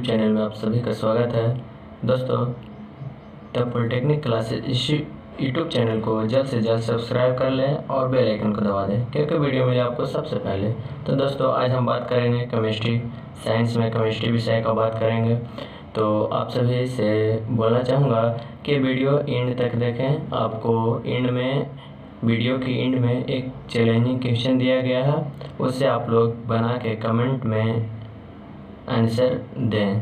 YouTube channel में आप सभी का स्वागत है। दोस्तों, द पॉलिटेक्निक क्लासेस इस यूट्यूब चैनल को जल्द से जल्द सब्सक्राइब कर लें और बेल आइकन को दबा दें क्योंकि वीडियो मिले आपको सबसे पहले। तो दोस्तों, आज हम बात करेंगे केमिस्ट्री साइंस में केमिस्ट्री विषय का बात करेंगे। तो आप सभी से बोलना चाहूँगा कि वीडियो एंड तक देखें। आपको एंड में वीडियो की एंड में एक चैलेंजिंग क्वेश्चन दिया गया है, उससे आप लोग बना के कमेंट में आंसर दें।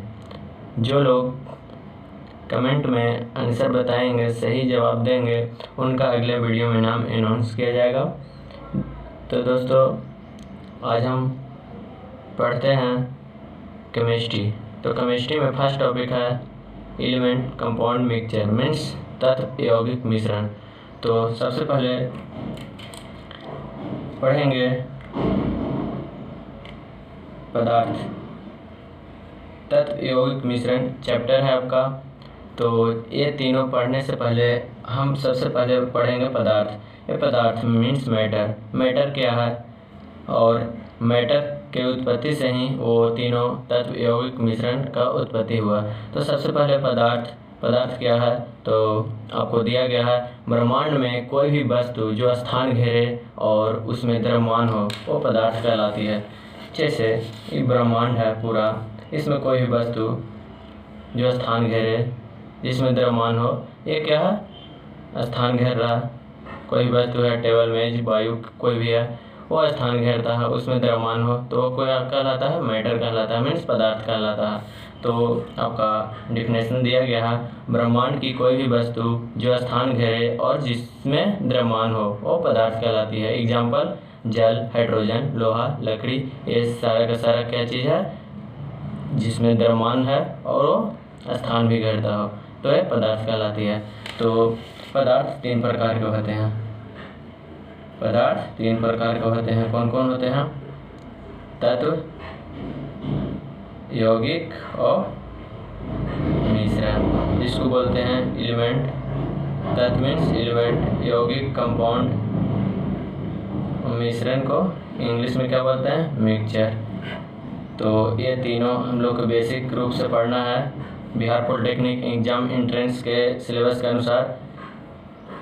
जो लोग कमेंट में आंसर बताएंगे, सही जवाब देंगे, उनका अगले वीडियो में नाम अनाउंस किया जाएगा। तो दोस्तों, आज हम पढ़ते हैं केमिस्ट्री। तो केमिस्ट्री में फर्स्ट टॉपिक है एलिमेंट कंपाउंड मिक्सचर मीन्स तत्व यौगिक मिश्रण। तो सबसे पहले पढ़ेंगे पदार्थ तत्व यौगिक मिश्रण चैप्टर है आपका। तो ये तीनों पढ़ने से पहले हम सबसे पहले पढ़ेंगे पदार्थ। ये पदार्थ मीन्स मैटर। मैटर क्या है और मैटर के उत्पत्ति से ही वो तीनों तत्व यौगिक मिश्रण का उत्पत्ति हुआ। तो सबसे पहले पदार्थ क्या है, तो आपको दिया गया है ब्रह्मांड में कोई भी वस्तु जो स्थान घेरे और उसमें द्रव्यमान हो वो पदार्थ कहलाती है। जैसे ये ब्रह्मांड है पूरा, इसमें कोई भी वस्तु जो स्थान घेरे जिसमें द्रव्यमान हो, ये क्या है, स्थान घेर रहा। कोई भी वस्तु है, टेबल मेज वायु कोई भी है, वो स्थान घेरता है, उसमें द्रव्यमान हो तो वो कोई कहलाता है, मैटर कहलाता है, मीन्स पदार्थ कहलाता है। तो आपका डिफिनेशन दिया गया है ब्रह्मांड की कोई भी वस्तु जो स्थान घेरे और जिसमें द्रव्यमान हो वो पदार्थ कहलाती है। एग्जाम्पल जल, हाइड्रोजन, लोहा, लकड़ी, ये सारा का सारा क्या चीज़ है जिसमें द्रव्यमान है और वो स्थान भी घेरता हो, तो ये पदार्थ कहलाती है। तो पदार्थ तीन प्रकार के होते हैं। पदार्थ तीन प्रकार के होते हैं। कौन कौन होते हैं? तत्व, यौगिक और मिश्रण, जिसको बोलते हैं एलिमेंट। तत्व मीन्स एलिमेंट, यौगिक कंपाउंड, मिश्रण को इंग्लिश में क्या बोलते हैं? मिक्सचर। तो ये तीनों हम लोग को बेसिक रूप से पढ़ना है बिहार पॉलिटेक्निक एग्जाम एंट्रेंस के सिलेबस के अनुसार।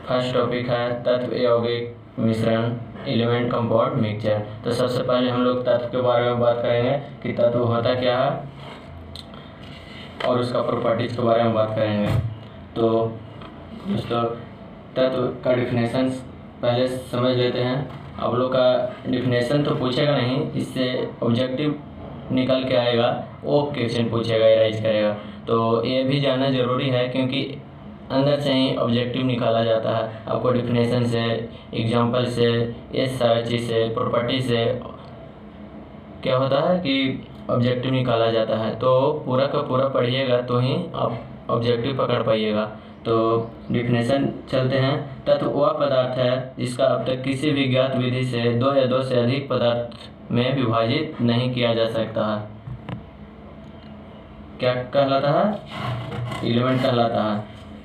फर्स्ट टॉपिक है तत्व यौगिक मिश्रण एलिमेंट कंपाउंड मिक्सचर। तो सबसे पहले हम लोग तत्व के बारे में बात करेंगे कि तत्व होता क्या है और उसका प्रॉपर्टीज के बारे में बात करेंगे। तो दोस्तों, तत्व का डिफिनेशन पहले समझ लेते हैं। आप लोग का डिफिनेशन तो पूछेगा नहीं, इससे ऑब्जेक्टिव निकल के आएगा, वो क्वेश्चन पूछेगा, राइज करेगा। तो ये भी जानना ज़रूरी है क्योंकि अंदर से ही ऑब्जेक्टिव निकाला जाता है। आपको डिफिनेशन से, एग्जाम्पल से, ये सारी चीज़ से, प्रॉपर्टी से क्या होता है कि ऑब्जेक्टिव निकाला जाता है। तो पूरा का पूरा पढ़िएगा तो ही आप ऑब्जेक्टिव पकड़ पाइएगा। तो डिफिनेशन चलते हैं। तत्व वह पदार्थ है जिसका अब तक किसी भी ज्ञात विधि से दो या दो से अधिक पदार्थ में विभाजित नहीं किया जा सकता है। क्या कहलाता है? एलिमेंट कहलाता है।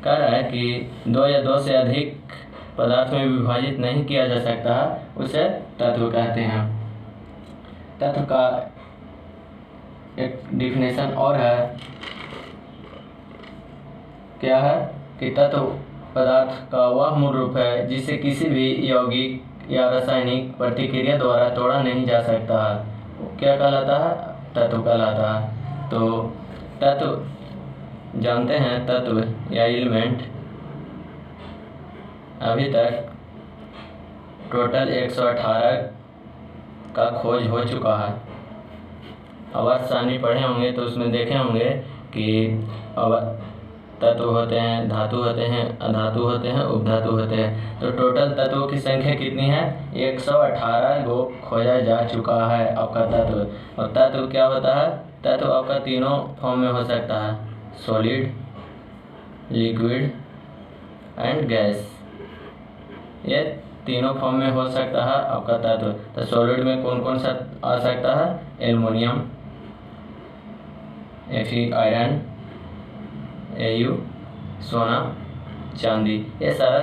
कह रहा है कि दो या दो से अधिक पदार्थ में विभाजित नहीं किया जा सकता है, उसे तत्व कहते हैं। तत्व का एक डिफिनेशन और है, क्या है कि तत्व पदार्थ का वह मूल रूप है जिसे किसी भी यौगिक या रासायनिक प्रतिक्रिया द्वारा तोड़ा नहीं जा सकता है। क्या कहलाता है? तत्व कहलाता है। तो तत्व जानते हैं, तत्व या एलिमेंट अभी तक टोटल 118 का खोज हो चुका है। आवर्त सारणी पढ़े होंगे तो उसमें देखे होंगे कि तत्व होते हैं, धातु होते हैं, अधातु होते हैं, उपधातु होते हैं। तो टोटल तत्वों की संख्या कितनी है? 118 को खोजा जा चुका है आपका तत्व। और तत्व क्या होता है? तत्व आपका तीनों फॉर्म में हो सकता है, सॉलिड, लिक्विड एंड गैस। ये तीनों फॉर्म में हो सकता है आपका तत्व। तो सॉलिड में कौन कौन सा आ सकता है? एल्युमिनियम, Fe आयरन, Au सोना, चांदी, ये सारा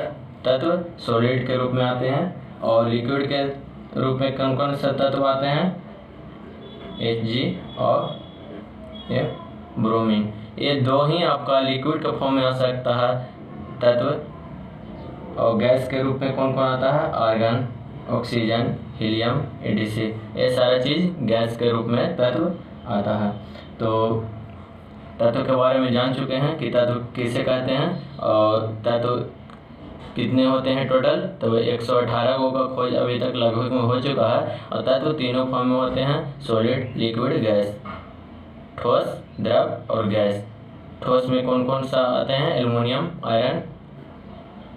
तत्व सॉलिड के रूप में आते हैं। और लिक्विड के रूप में कौन कौन सा तत्व आते हैं? Hg और ब्रोमीन। ये दो ही आपका लिक्विड के फॉर्म में आ सकता है तत्व, और गैस के रूप में कौन कौन आता है? Argon, oxygen, helium, etc। ये सारा चीज़ गैस के रूप में तत्व आता है। तो तत्व के बारे में जान चुके हैं कि तत्व किसे कहते हैं और तत्व कितने होते हैं टोटल। तो 118 का खोज अभी तक लगभग में हो चुका है। और तत्व तीनों फॉर्म में होते हैं, सॉलिड, लिक्विड, गैस, ठोस, द्रव और गैस। ठोस में कौन कौन सा आते हैं? एल्युमिनियम, आयरन,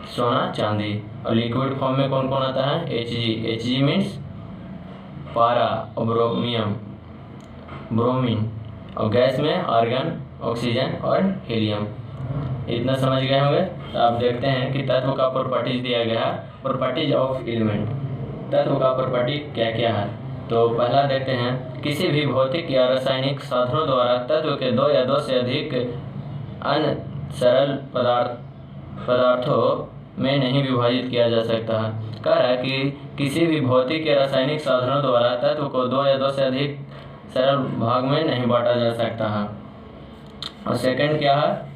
सोना, चांदी। और लिक्विड फॉर्म में कौन कौन आता है? Hg मीन्स पारा और ब्रोमीन। और गैस में आर्गन, ऑक्सीजन और हीलियम। इतना समझ गए होंगे। तो आप देखते हैं कि तत्व का प्रॉपर्टीज दिया गया है, प्रॉपर्टीज ऑफ एलिमेंट। तत्व का प्रॉपर्टी क्या क्या है? तो पहला देखते हैं, किसी भी भौतिक या रासायनिक साधनों द्वारा तत्व के दो या दो से अधिक अन्य सरल पदार्थों में नहीं विभाजित किया जा सकता है। कह रहा है कि किसी भी भौतिक या रासायनिक साधनों द्वारा तत्व को दो या दो से अधिक सरल भाग में नहीं बांटा जा सकता है। और सेकंड क्या है?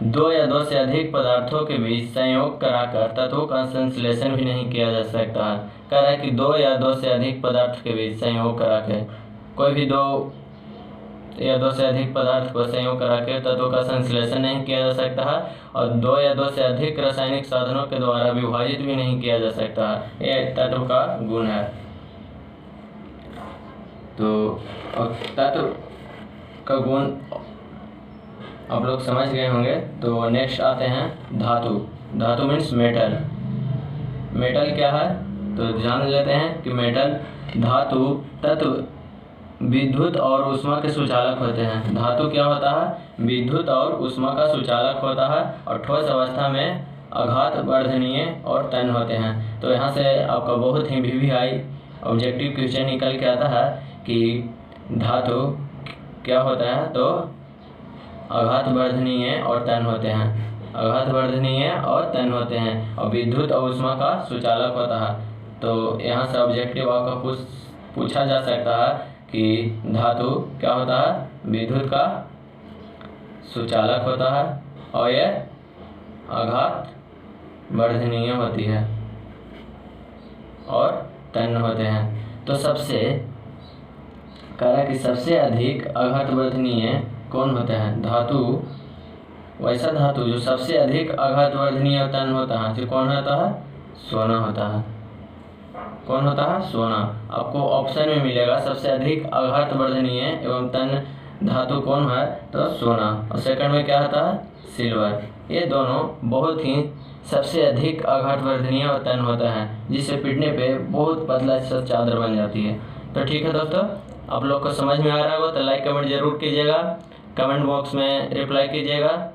दो या दो से अधिक पदार्थों के बीच संयोग कराकर तत्वों का संश्लेषण भी नहीं किया जा सकता है। कह रहा है कि दो या दो से अधिक पदार्थ के बीच संयोग करा के, कोई भी दो या दो से अधिक पदार्थ को संयोग करा के तत्वों का संश्लेषण नहीं किया जा सकता है। और दो या दो से अधिक रासायनिक साधनों के द्वारा विभाजित भी नहीं किया जा सकता है। यह तत्व का गुण है। तो तत्व का गुण आप लोग समझ गए होंगे। तो नेक्स्ट आते हैं धातु। धातु मीन्स मेटल। मेटल क्या है? तो जान लेते हैं कि मेटल धातु तत्व विद्युत और ऊष्मा के सुचालक होते हैं। धातु क्या होता है? विद्युत और ऊष्मा का सुचालक होता है और ठोस अवस्था में आघात वर्धनीय और तन्य होते हैं। तो यहाँ से आपका बहुत ही VVI ऑब्जेक्टिव क्वेश्चन निकल के आता है कि धातु क्या होता है? तो आघात वर्धनीय और तन्य होते हैं। आघात वर्धनीय और तन्य होते हैं और विद्युत और ऊष्मा का सुचालक होता है। तो यहाँ से ऑब्जेक्टिव आपका पूछा जा सकता है कि धातु क्या होता है? विद्युत का सुचालक होता है और यह आघात वर्धनीय होती है और तन्य होते हैं। तो सबसे कह रहा है कि सबसे अधिक आघात वर्धनीय कौन होता है? धातु। वैसा धातु जो सबसे अधिक आघात वर्धनीय और तन्य होता है, जो कौन होता है? सोना होता है। कौन होता है? सोना। आपको ऑप्शन में मिलेगा सबसे अधिक आघात वर्धनीय एवं तन्य धातु कौन है? तो सोना। और सेकंड में क्या होता है? सिल्वर। ये दोनों बहुत ही सबसे अधिक आघात वर्धनीय और तन्य होता है, जिसे पीटने पे बहुत पतला सा चादर बन जाती है। तो ठीक है दोस्तों, आप लोग को समझ में आ रहा होगा तो लाइक कमेंट जरूर कीजिएगा, कमेंट बॉक्स में रिप्लाई कीजिएगा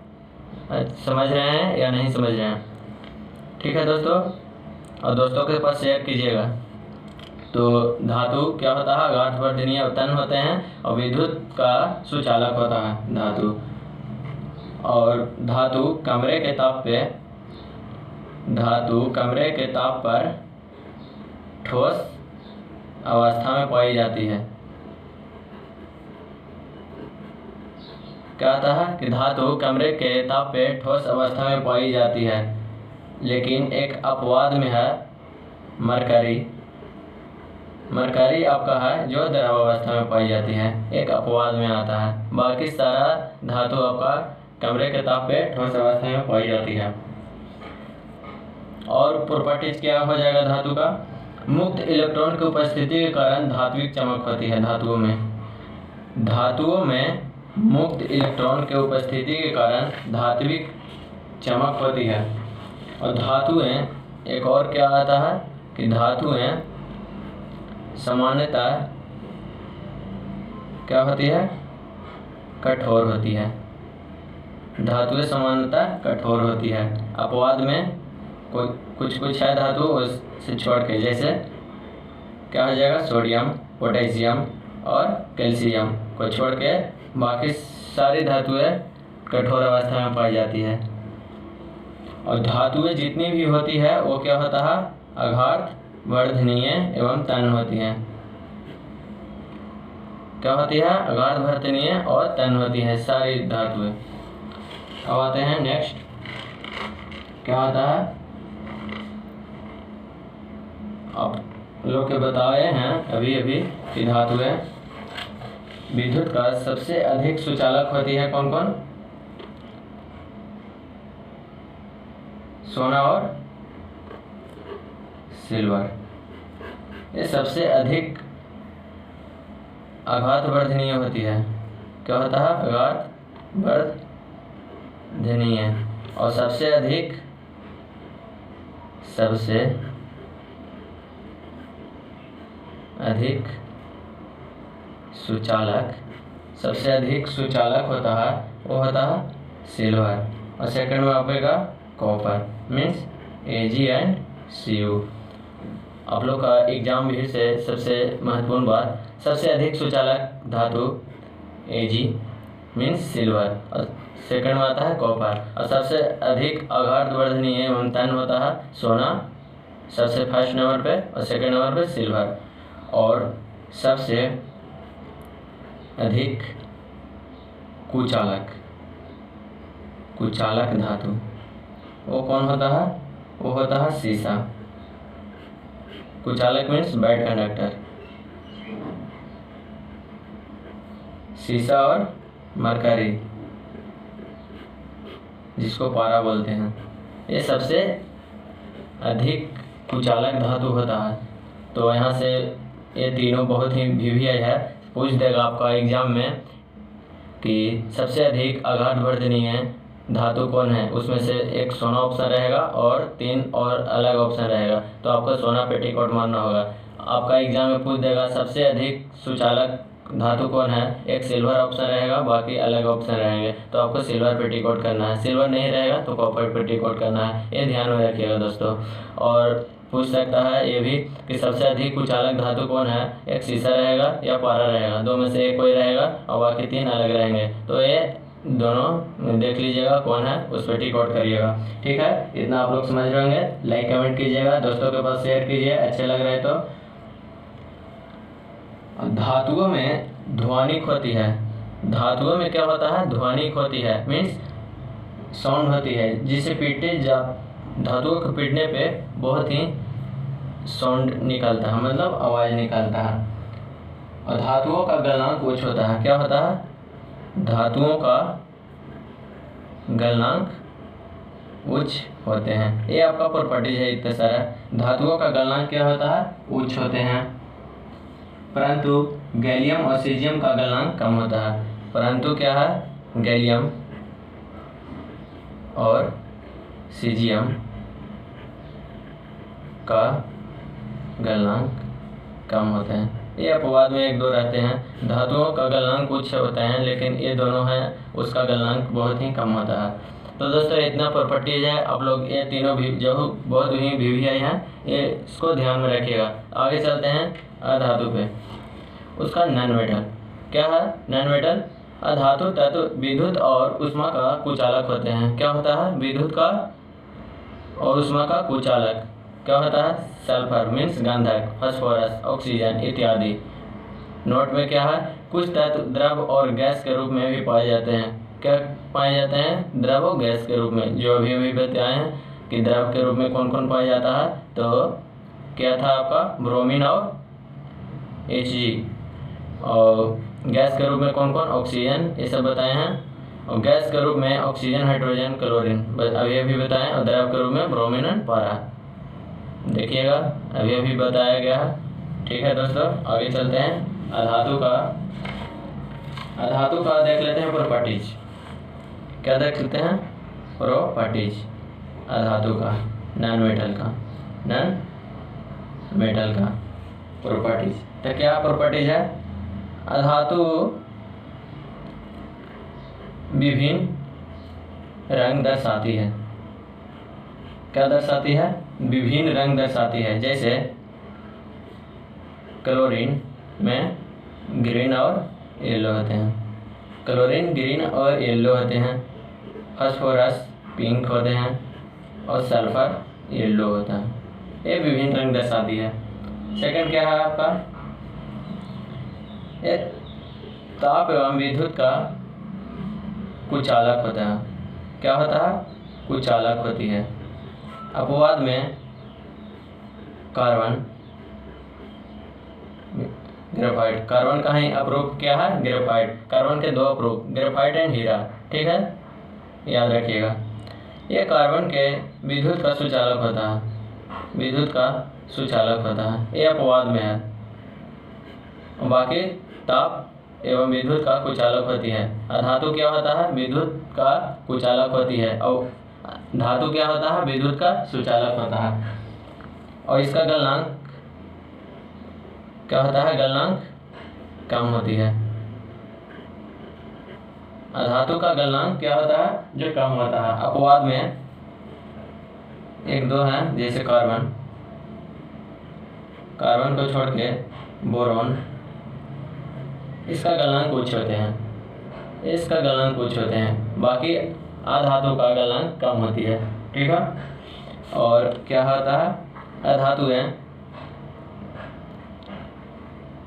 समझ रहे हैं या नहीं समझ रहे हैं। ठीक है दोस्तों, और दोस्तों के पास शेयर कीजिएगा। तो धातु क्या होता है? आघात वर्धनीय और तन्य होते हैं और विद्युत का सुचालक होता है धातु। और धातु कमरे के ताप पर ठोस अवस्था में पाई जाती है। क्या आता है कि धातु कमरे के ताप पे ठोस अवस्था में पाई जाती है, लेकिन एक अपवाद में है मरकरी आपका है जो द्रव अवस्था में पाई जाती है, एक अपवाद में आता है। बाकी सारा धातु आपका कमरे के ताप पे ठोस अवस्था में पाई जाती है। और प्रॉपर्टीज क्या हो जाएगा धातु का? मुक्त इलेक्ट्रॉन की उपस्थिति के कारण धात्विक चमक होती है। धातुओं में मुक्त इलेक्ट्रॉन के उपस्थिति के कारण धात्विक चमक होती है। और धातुएं, एक और क्या आता है कि धातुएं सामान्यतः क्या होती है? कठोर होती है। धातुएं सामान्यतः कठोर होती है। अपवाद में कोई कुछ है धातु उससे छोड़ के, जैसे क्या हो जाएगा? सोडियम, पोटेशियम और कैल्शियम को छोड़ के बाकी सारी धातुएं कठोर अवस्था में पाई जाती है। और धातुएं जितनी भी होती है वो क्या होता है? आघात वर्धनीय एवं तन्य होती हैं। क्या होती है? अगाध वर्तनीय और तन्य होती है सारी धातुएं। अब आते हैं नेक्स्ट, क्या होता है? आप लोग के बताए हैं अभी अभी कि धातुएं विद्युत का सबसे अधिक सुचालक होती है कौन कौन? सोना और सिल्वर। ये सबसे अधिक आघात वर्धनीय होती है। क्या होता है? आघात वर्धनीय। और सबसे अधिक सुचालक होता है वो होता है सिल्वर। और सेकंड में आएगा copper, means Ag and Cu। आप लोग का एग्जाम भी से सबसे महत्वपूर्ण बात, सबसे अधिक सुचालक धातु Ag मीन्स सिल्वर, और सेकंड में आता है कॉपर। और सबसे अधिक आघात वर्धनीय एवं तन्य होता है सोना, सबसे फर्स्ट नंबर पे, और सेकंड नंबर पे सिल्वर। और सबसे अधिक कुचालक धातु वो कौन होता है? वो होता है सीसा। कुचालक मीन्स बैड कंडक्टर। सीसा और मरकरी, जिसको पारा बोलते हैं, ये सबसे अधिक कुचालक धातु होता है। तो यहाँ से ये तीनों बहुत ही VVI है, पूछ देगा आपका एग्जाम में कि सबसे अधिक आघात वर्धनीय धातु कौन है। उसमें से एक सोना ऑप्शन रहेगा और 3 और अलग ऑप्शन रहेगा, तो आपको सोना पेटीकोट मारना होगा। आपका एग्जाम में पूछ देगा सबसे अधिक सुचालक धातु कौन है, एक सिल्वर ऑप्शन रहेगा, बाकी अलग ऑप्शन रहेंगे, तो आपको सिल्वर पेटीकोट करना है। सिल्वर नहीं रहेगा तो कॉपर पेटीकोट करना है, ये ध्यान में रखिएगा दोस्तों। और पूछ सकता है ये भी कि सबसे अधिक कुचालक धातु कौन है, एक सीसा रहेगा या पारा रहेगा, दो में से एक कोई रहेगा और बाकी 3 अलग रहेंगे। तो ये दोनों देख लीजिएगा कौन है, उस पर टिक आउट करिएगा। ठीक है, इतना आप लोग समझ रहे होंगे। लाइक कमेंट कीजिएगा, दोस्तों के पास शेयर कीजिए अच्छे लग रहे तो। धातुओं में ध्वनिक होती है। धातुओं में क्या होता है? ध्वनिक होती है, मीन्स साउंड होती है, जिसे पीटे जा धातुओं को पीटने पे बहुत ही साउंड निकलता है, मतलब आवाज़ निकलता है। और धातुओं का गलनांक उच्च होता है। क्या होता है? धातुओं का गलनांक उच्च होते हैं। ये आपका प्रॉपर्टीज है इतने सारा। धातुओं का गलनांक क्या होता है? उच्च होते हैं। परंतु गैलियम और सीजियम का गलनांक कम होता है। परंतु क्या है? गैलियम और सीजियम का गलनांक कम होते हैं। ये अपवाद में 1-2 रहते हैं। धातुओं का गलनांक उच्च होते हैं, लेकिन ये दोनों हैं उसका गलनांक बहुत ही कम होता है। तो दोस्तों इतना प्रॉपर्टीज है, आप लोग ये तीनों भी जो बहुत ही VVI हैं, ये इसको ध्यान में रखिएगा। आगे चलते हैं अधातु पे। उसका नॉन मेटल क्या है? नॉन मेटल अधातु तत्व विद्युत और उष्मा का कुचालक होते हैं। क्या होता है? विद्युत का और उष्मा का कुचालक क्या होता है? सल्फर मीन्स गंधक, फास्फोरस, ऑक्सीजन इत्यादि। नोट में क्या है? कुछ तत्व द्रव और गैस के रूप में भी पाए जाते हैं। क्या पाए जाते हैं? द्रव और गैस के रूप में। जो अभी बताए हैं कि द्रव के रूप में कौन कौन पाया जाता है, तो क्या था आपका? ब्रोमीन और Hg। और गैस के रूप में कौन कौन? ऑक्सीजन, ये सब बताए हैं। और गैस के रूप में ऑक्सीजन, हाइड्रोजन, क्लोरीन अभी बताएं। और द्रव के रूप में ब्रोमीन और पारा, देखिएगा अभी बताया गया है। ठीक है दोस्तों, आगे चलते हैं। अधातु का देख लेते हैं प्रॉपर्टीज। क्या देख लेते हैं? प्रॉपर्टीज अधातु का, नॉन मेटल का प्रॉपर्टीज। तो क्या प्रॉपर्टीज है? अधातु विभिन्न रंग दर्शाती है। क्या दर्शाती है? विभिन्न रंग दर्शाती है। जैसे क्लोरीन में ग्रीन और येलो होते हैं। क्लोरीन ग्रीन और येलो होते हैं। फास्फोरस पिंक होते हैं और सल्फर येलो होता है। ये विभिन्न रंग दर्शाती है। सेकंड क्या है आपका? ताप एवं विद्युत का कुचालक होता है। क्या होता है? कुचालक होती है। अपवाद में कार्बन, ग्रेफाइट। कार्बन का ही अप्रूव क्या है? ग्रेफाइट। कार्बन के दो अप्रूव, ग्रेफाइट एंड हीरा। ठीक है, याद रखिएगा। ये कार्बन के विद्युत का सुचालक होता है, विद्युत का सुचालक होता है। ये अपवाद में है। बाकी ताप एवं विद्युत का कुचालक होती है। अधातु क्या होता है? विद्युत का कुचालक होती है। और धातु क्या होता है? विद्युत का सुचालक होता है। और इसका गलनांक क्या होता है? गलनांक कम होती है। अधातु का गलनांक क्या होता है? जो कम होता है। अपवाद में एक दो हैं, जैसे कार्बन, कार्बन को छोड़ के बोरॉन, इसका गलनांक उच्च होते हैं, इसका गलनांक उच्च होते हैं। बाकी अधातु का गलनांक कम होती है। ठीक है। और क्या होता है?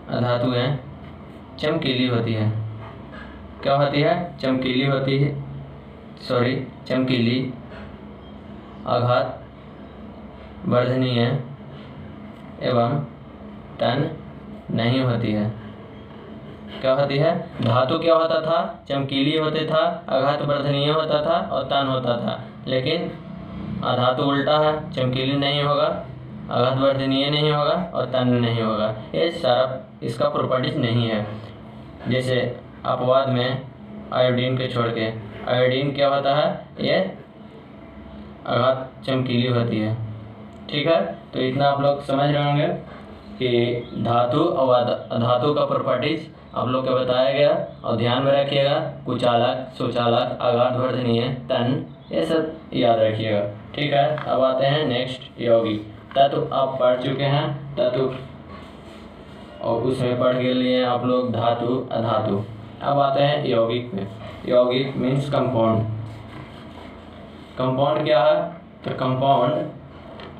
अधातुएं चमकीली होती है। क्या होती है? चमकीली होती है, चमकीली, आघात वर्धनीय एवं तन नहीं होती है। क्या होती है? धातु क्या होता था? चमकीली होते था, आघात वर्धनीय होता था और तन होता था। लेकिन अधातु उल्टा है, चमकीली नहीं होगा, आघात वर्धनीय नहीं होगा और तन नहीं होगा। ये सारा इसका प्रॉपर्टीज नहीं है। जैसे अपवाद में आयोडीन के छोड़ के, आयोडीन क्या होता है? ये आघात चमकीली होती है। ठीक है, तो इतना आप लोग समझ रहे होंगे कि धातु और अधातु का प्रॉपर्टीज आप लोग को बताया गया। और ध्यान में रखिएगा, कुचालक, सुचालक, आघात वर्धनीय, तन, ये सब याद रखिएगा। ठीक है, अब आते हैं नेक्स्ट, यौगिक। तत्व आप पढ़ चुके हैं, तत्व, और उसमें पढ़ के लिए आप लोग धातु, अधातु। अब आते हैं यौगिक में। यौगिक मीन्स कंपाउंड। कंपाउंड क्या है? तो कंपाउंड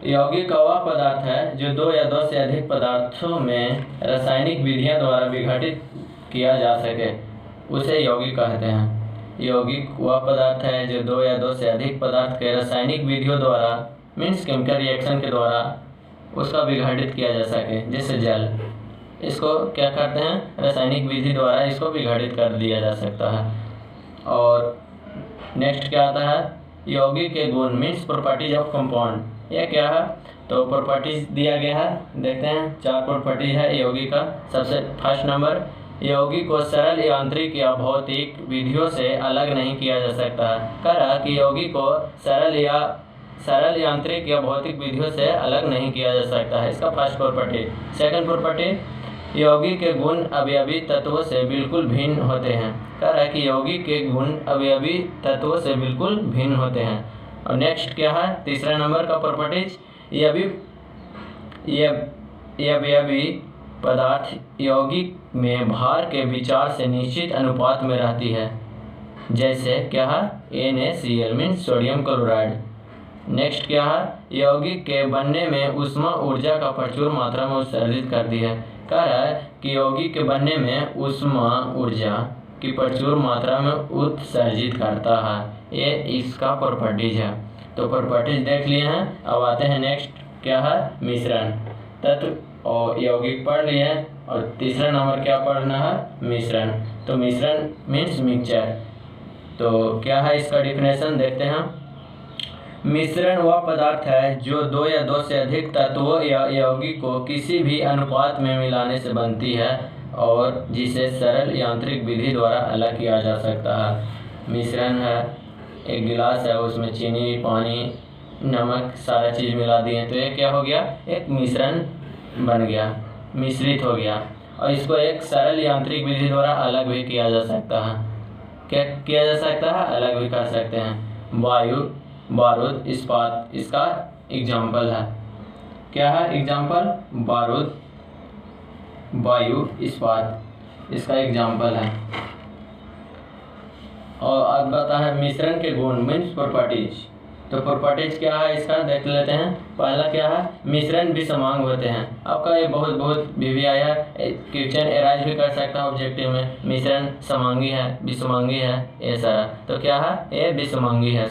यौगिक का वह पदार्थ है जो दो या दो से अधिक पदार्थों में रासायनिक विधियां द्वारा विघटित किया जा सके, उसे यौगिक कहते हैं। यौगिक वह पदार्थ है जो दो या दो से अधिक पदार्थ के रासायनिक विधियों द्वारा, मीन्स केमिकल रिएक्शन के द्वारा, उसका विघटित किया जा सके। जैसे जल, इसको क्या करते हैं? रासायनिक विधि द्वारा इसको विघटित कर दिया जा सकता है। और नेक्स्ट क्या आता है? यौगिक के गुण, मीन्स प्रॉपर्टीज ऑफ कंपाउंड। यह क्या है? तो प्रॉपर्टीज दिया गया है, देखते हैं। 4 प्रॉपर्टीज है यौगिक का। सबसे फर्स्ट नंबर, यौगिक को सरल यांत्रिक या भौतिक विधियों से अलग नहीं किया जा सकता है। कह रहा कि यौगिक को सरल यांत्रिक या भौतिक विधियों से अलग नहीं किया जा सकता है। इसका फर्स्ट प्रॉपर्टी। सेकंड प्रॉपर्टी, यौगिक के गुण अवयवी तत्वों से बिल्कुल भिन्न होते हैं। कह रहा है कि यौगिक के गुण अवयवी तत्वों से बिल्कुल भिन्न होते हैं। और नेक्स्ट क्या है? तीसरा नंबर का प्रॉपर्टीज, अवयवी पदार्थ यौगिक में भार के विचार से निश्चित अनुपात में रहती है। जैसे क्या है? NaCl means sodium chloride. Next क्या है? यौगिक के बनने में ऊष्मा ऊर्जा का प्रचुर मात्रा में उत्सर्जित करती है। कह रहा है कि यौगिक के बनने में ऊष्मा ऊर्जा की प्रचुर मात्रा में उत्सर्जित करता है। ये इसका प्रॉपर्टीज है। तो प्रॉपर्टीज देख लिए हैं। अब आते हैं नेक्स्ट, क्या है? मिश्रण। तत्व और यौगिक पढ़ लिए हैं, और तीसरा नंबर क्या पढ़ना है? मिश्रण। तो मिश्रण मीन्स मिक्सचर। तो क्या है इसका डिफिनेशन, देखते हैं। मिश्रण वह पदार्थ है जो दो या दो से अधिक तत्वों या यौगिक को किसी भी अनुपात में मिलाने से बनती है और जिसे सरल यांत्रिक विधि द्वारा अलग किया जा सकता है। मिश्रण है, एक गिलास है, उसमें चीनी, पानी, नमक, सारा चीज़ मिला दिए, तो ये क्या हो गया? एक मिश्रण बन गया, मिश्रित हो गया। और इसको एक सरल यांत्रिक विधि द्वारा अलग भी किया जा सकता है। क्या किया जा सकता है? अलग भी कर सकते हैं। वायु, बारूद, इस्पात इसका एग्जाम्पल है। क्या है एग्जाम्पल? बारूद, वायु, इस्पात इसका एग्जाम्पल है। और अब आता है मिश्रण के गुण मीन्स प्रॉपर्टीज। तो प्रॉपर्टीज क्या है इसका देख लेते हैं। पहला क्या है, मिश्रण विषमांग होते हैं। आपका ये बहुत भी आया, क्वेश्चन एराइज भी कर सकता है ऑब्जेक्टिव में। मिश्रण समांगी है, विषमांगी है, ये सारा। तो क्या है, ये विषमांगी है।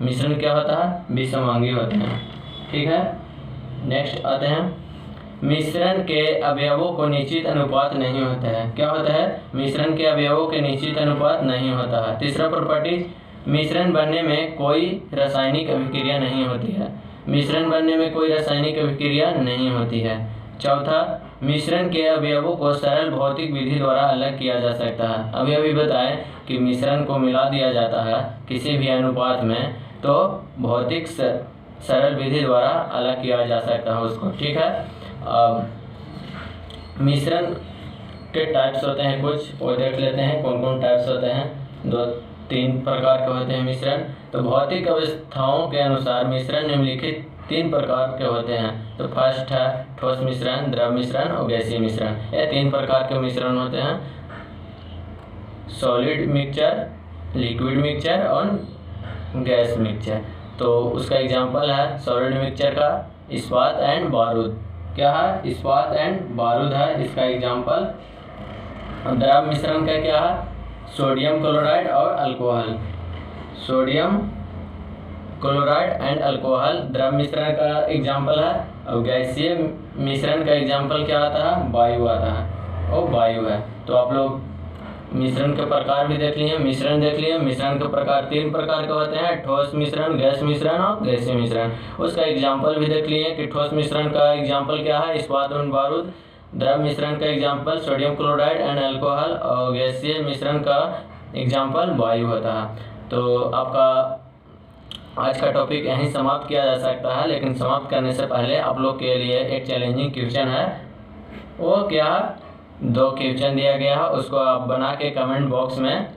मिश्रण क्या होता है, विषमांगी होते हैं। ठीक है, नेक्स्ट आते हैं, मिश्रण के अवयवों को निश्चित अनुपात नहीं होता है। क्या होता है, मिश्रण के अवयवों के निश्चित अनुपात नहीं होता है। तीसरा प्रॉपर्टी, मिश्रण बनने में कोई रासायनिक अभिक्रिया नहीं होती है। मिश्रण बनने में कोई रासायनिक अभिक्रिया नहीं होती है। चौथा, मिश्रण के अवयवों को सरल भौतिक विधि द्वारा अलग किया जा सकता है। अभी अभी बताएं कि मिश्रण को मिला दिया जाता है किसी भी अनुपात में, तो भौतिक सरल विधि द्वारा अलग किया जा सकता है उसको। ठीक है, मिश्रण के टाइप्स होते हैं कुछ, वो देख लेते हैं कौन कौन टाइप्स होते हैं। 3 प्रकार के होते हैं मिश्रण। तो भौतिक अवस्थाओं के अनुसार मिश्रण निम्नलिखित 3 प्रकार के होते हैं। तो फर्स्ट है ठोस मिश्रण, द्रव मिश्रण और गैसीय मिश्रण। ये 3 प्रकार के मिश्रण होते हैं, सॉलिड मिक्सचर, लिक्विड मिक्सचर और गैस मिक्सचर। तो उसका एग्जांपल है सॉलिड मिक्सचर का इस्पात एंड बारूद। क्या है, इस्पात एंड बारूद है इसका एग्जांपल। द्रव मिश्रण का क्या है, सोडियम क्लोराइड और alcohol. Sodium chloride and alcohol द्रव मिश्रण का एग्जांपल है। और गैसीय मिश्रण का एग्जांपल क्या आता है, वायु आता है, और वायु है। तो आप लोग मिश्रण के प्रकार भी देख लिए, मिश्रण देख लिए। मिश्रण के प्रकार 3 प्रकार के होते हैं, ठोस मिश्रण, गैस मिश्रण और गैसीय मिश्रण। उसका एग्जांपल भी देख लिए कि ठोस मिश्रण का एग्जांपल क्या है, इस्पात और बारूद। द्रव मिश्रण का example sodium chloride and alcohol, और गैसीय मिश्रण का एग्जांपल वायु होता है। तो आपका आज का टॉपिक यहीं समाप्त किया जा सकता है, लेकिन समाप्त करने से पहले आप लोग के लिए एक चैलेंजिंग क्वेश्चन है। वो क्या, 2 क्वेश्चन दिया गया है, उसको आप बना के कमेंट बॉक्स में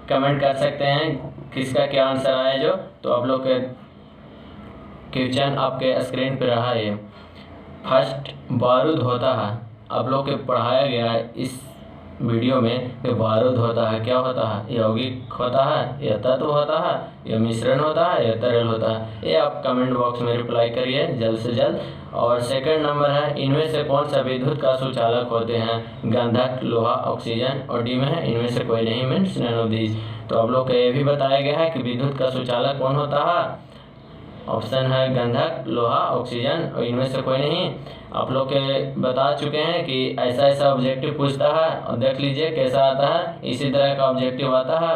कमेंट कर सकते हैं किसका क्या आंसर आया जो। तो आप लोग के क्वेश्चन आपके स्क्रीन पे रहा है। फर्स्ट, बारूद होता है। आप लोग के पढ़ाया गया है इस वीडियो में कि बारूद होता है, क्या होता है, यौगिक होता है, यह तत्व होता है, यह मिश्रण होता है, यह तरल होता है। ये आप कमेंट बॉक्स में रिप्लाई करिए जल्द से जल्द। और सेकंड नंबर है, इनमें से कौन सा विद्युत का सुचालक होते हैं, गंधक, लोहा, ऑक्सीजन। और डी में है इनमें से कोई नहीं, मीन्स नन ऑफ दीज। तो आप लोग को ये भी बताया गया है कि विद्युत का सुचालक कौन होता है। ऑप्शन है गंधक, लोहा, ऑक्सीजन, और इनमें से कोई नहीं। आप लोग के बता चुके हैं कि ऐसा ऐसा ऑब्जेक्टिव पूछता है, और देख लीजिए कैसा आता है। इसी तरह का ऑब्जेक्टिव आता है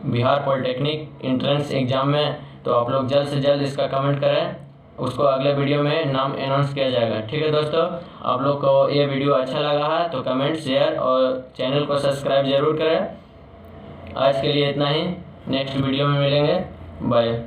बिहार पॉलिटेक्निक एंट्रेंस एग्जाम में। तो आप लोग जल्द से जल्द इसका कमेंट करें, उसको अगले वीडियो में नाम अनाउंस किया जाएगा। ठीक है दोस्तों, आप लोग को ये वीडियो अच्छा लगा है तो कमेंट, शेयर और चैनल को सब्सक्राइब जरूर करें। आज के लिए इतना ही, नेक्स्ट वीडियो में मिलेंगे, बाय।